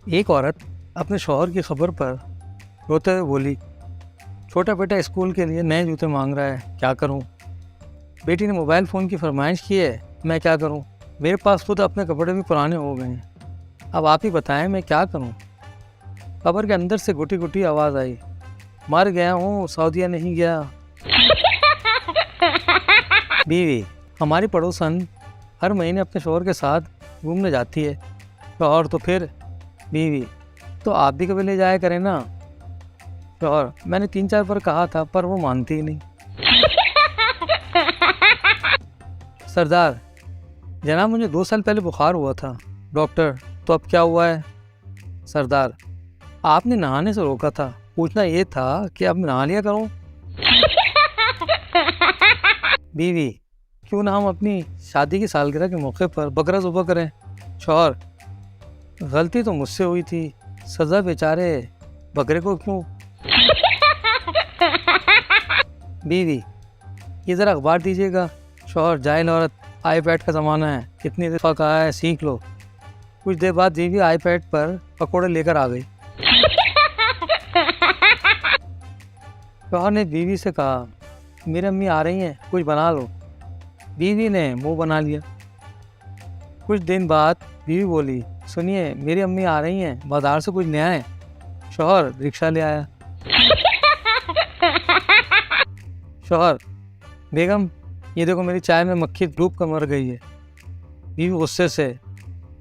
एक औरत अपने शौहर की खबर पर रोते हुए बोली, छोटा बेटा स्कूल के लिए नए जूते मांग रहा है, क्या करूं? बेटी ने मोबाइल फ़ोन की फरमाइश की है, मैं क्या करूं? मेरे पास खुद अपने कपड़े भी पुराने हो गए हैं, अब आप ही बताएं मैं क्या करूं? कब्र के अंदर से गुटी गुटी आवाज़ आई, मर गया हूँ, सऊदीया नहीं गया। बीवी, हमारी पड़ोसन हर महीने अपने शौहर के साथ घूमने जाती है। शौहर, तो फिर? बीवी, तो आप भी कभी ले जाया करें ना। शौहर, मैंने 3-4 बार कहा था पर वो मानती ही नहीं। सरदार, जनाब मुझे 2 साल पहले बुखार हुआ था। डॉक्टर, तो अब क्या हुआ है? सरदार, आपने नहाने से रोका था, पूछना ये था कि अब नहा लिया करूं। बीवी, क्यों ना हम अपनी शादी की सालगिरह के मौके पर बकरा ज़ुबह करें। शौहर, गलती तो मुझसे हुई थी, सज़ा बेचारे बकरे को क्यों। बीवी, ये ज़रा अखबार दीजिएगा। शौहर, जाहिल औरत, आईपैड का ज़माना है, कितनी दफ़ा कहा है सीख लो। कुछ देर बाद बीवी आईपैड पर पकौड़े लेकर आ गई। शौहर ने बीवी से कहा, मेरी अम्मी आ रही हैं, कुछ बना लो। बीवी ने मुंह बना लिया। कुछ दिन बाद बीवी बोली, सुनिए मेरी अम्मी आ रही हैं, बाजार से कुछ नया है। शौहर रिक्शा ले आया। शौहर, बेगम ये देखो मेरी चाय में मक्खी डूब कर मर गई है। बीवी गुस्से से,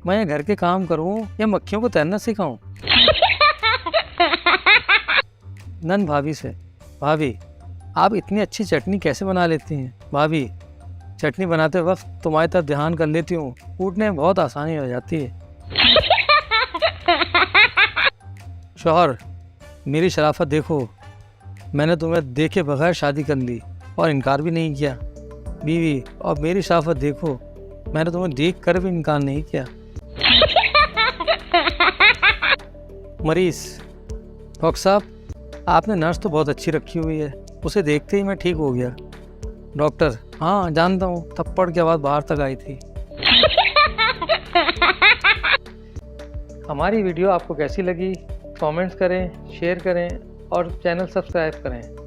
मैं घर के काम करूं या मक्खियों को तैरना सिखाऊं? नन भाभी से, भाभी आप इतनी अच्छी चटनी कैसे बना लेती हैं? भाभी, चटनी बनाते वक्त तुम्हारी तरफ ध्यान कर लेती हूँ, कूटने में बहुत आसानी हो जाती है। शौहर, मेरी शराफत देखो, मैंने तुम्हें देखे बगैर शादी कर ली और इनकार भी नहीं किया। बीवी, और मेरी शराफत देखो, मैंने तुम्हें देख कर भी इनकार नहीं किया। मरीज, डॉक्टर साहब आपने नर्स तो बहुत अच्छी रखी हुई है, उसे देखते ही मैं ठीक हो गया। डॉक्टर, हाँ जानता हूँ, थप्पड़ की आवाज़ बाहर तक आई थी। हमारी वीडियो आपको कैसी लगी? कमेंट्स करें, शेयर करें और चैनल सब्सक्राइब करें।